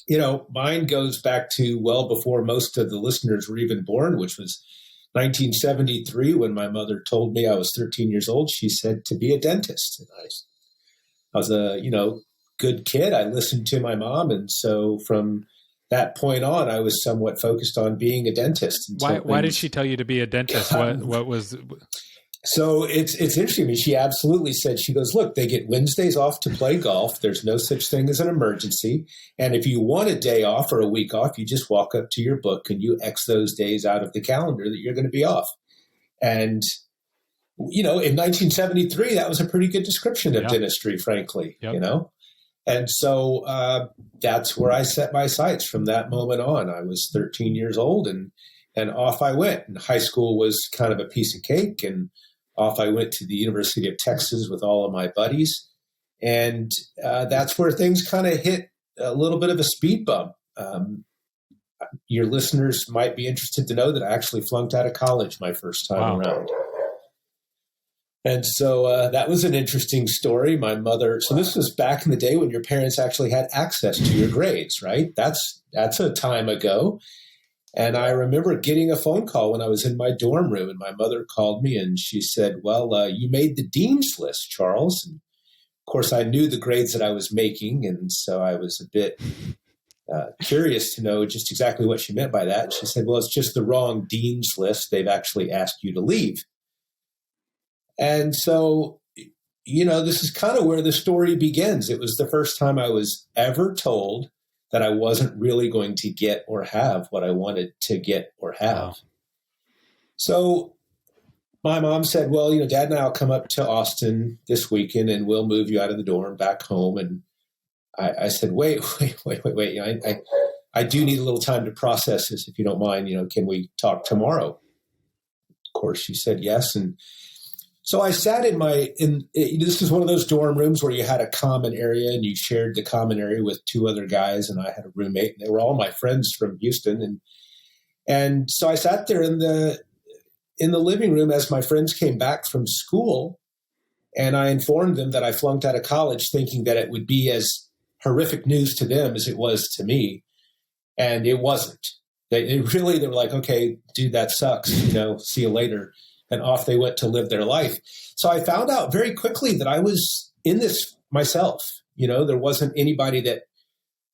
Mine goes back to well before most of the listeners were even born, which was 1973 when my mother told me I was 13 years old. She said to be a dentist. And I was a, good kid. I listened to my mom. And so from that point on, I was somewhat focused on being a dentist. Why did she tell you to be a dentist? What was... So it's interesting to me. She absolutely said, she goes, look, they get Wednesdays off to play golf. There's no such thing as an emergency. And if you want a day off or a week off, you just walk up to your book and you X those days out of the calendar that you're going to be off. And, in 1973, that was a pretty good description of dentistry, frankly, And so that's where I set my sights from that moment on. I was 13 years old and off I went. And high school was kind of a piece of cake, and off I went to the University of Texas with all of my buddies. And that's where things kind of hit a little bit of a speed bump. Your listeners might be interested to know that I actually flunked out of college my first time around. And so that was an interesting story. My mother, so this was back in the day when your parents actually had access to your grades, right? That's a time ago. And I remember getting a phone call when I was in my dorm room, and my mother called me and she said, well, you made the dean's list, Charles. And of course, I knew the grades that I was making. And so I was a bit curious to know just exactly what she meant by that. And she said, well, it's just the wrong dean's list. They've actually asked you to leave. And so, this is kind of where the story begins. It was the first time I was ever told that I wasn't really going to get or have what I wanted to get or have. Wow. So my mom said, well, Dad and I will come up to Austin this weekend and we'll move you out of the dorm back home. And I said, wait. I do need a little time to process this, if you don't mind. Can we talk tomorrow? Of course, she said yes. And so I sat this is one of those dorm rooms where you had a common area and you shared the common area with two other guys, and I had a roommate, and they were all my friends from Houston. And so I sat there in the living room as my friends came back from school, and I informed them that I flunked out of college, thinking that it would be as horrific news to them as it was to me. And it wasn't. They were like, okay, dude, that sucks, see you later. And off they went to live their life. So I found out very quickly that I was in this myself. There wasn't anybody that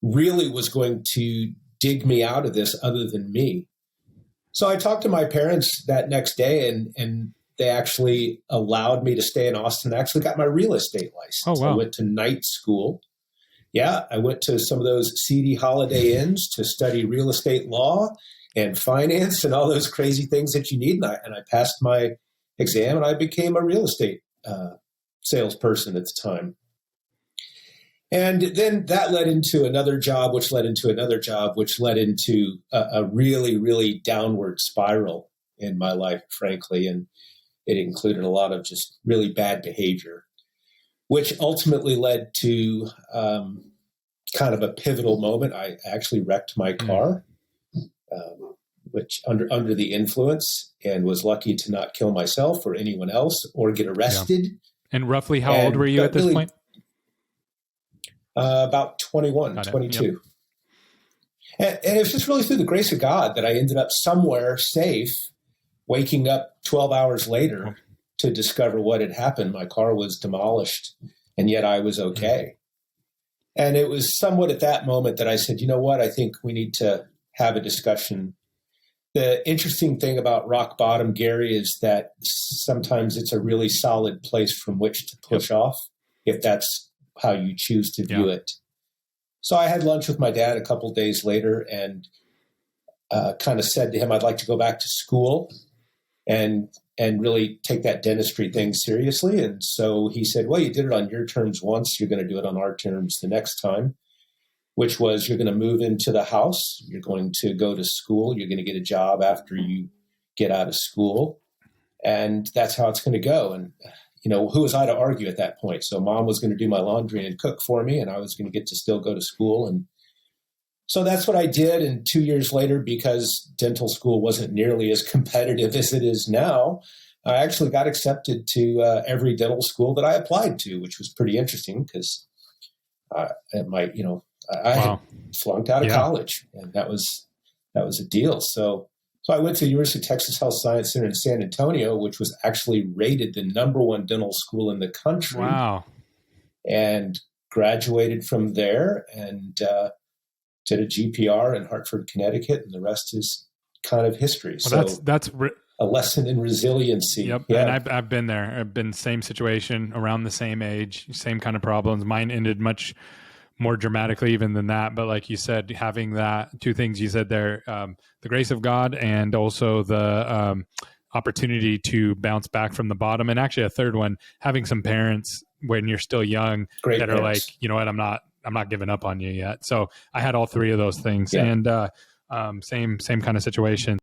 really was going to dig me out of this other than me. So I talked to my parents that next day, and they actually allowed me to stay in Austin. I actually got my real estate license. Oh, wow. I went to night school. Yeah, I went to some of those seedy Holiday Inns to study real estate law and finance and all those crazy things that you need. And I passed my exam, and I became a real estate salesperson at the time. And then that led into another job, which led into another job, which led into a really, really downward spiral in my life, frankly. And it included a lot of just really bad behavior, which ultimately led to kind of a pivotal moment. I actually wrecked my car. Which under the influence, and was lucky to not kill myself or anyone else or get arrested. Yeah. And roughly how old were you at this point? About 21, 22. Yep. And it was just really through the grace of God that I ended up somewhere safe, waking up 12 hours later to discover what had happened. My car was demolished, and yet I was okay. And it was somewhat at that moment that I said, you know what, I think we need to have a discussion. The interesting thing about rock bottom, Gary, is that sometimes it's a really solid place from which to push off, if that's how you choose to view it. So I had lunch with my dad a couple of days later and kind of said to him, I'd like to go back to school and really take that dentistry thing seriously. And so he said, well, you did it on your terms once. You're going to do it on our terms the next time. Which was, you're going to move into the house, you're going to go to school, you're going to get a job after you get out of school, and that's how it's going to go. And, who was I to argue at that point? So mom was going to do my laundry and cook for me, and I was going to get to still go to school. And so that's what I did. And 2 years later, because dental school wasn't nearly as competitive as it is now, I actually got accepted to every dental school that I applied to, which was pretty interesting because I had flunked out of college, and that was a deal. So I went to the University of Texas Health Science Center in San Antonio, which was actually rated the #1 dental school in the country. Wow. And graduated from there and did a GPR in Hartford, Connecticut, and the rest is kind of history. Well, so that's a lesson in resiliency. Yep. Yeah. And I've been there. I've been same situation, around the same age, same kind of problems. Mine ended much more dramatically even than that. But like you said, having that two things you said there, the grace of God and also the opportunity to bounce back from the bottom. And actually a third one, having some parents when you're still young that are like, you know what, I'm not giving up on you yet. So I had all three of those things and same kind of situation.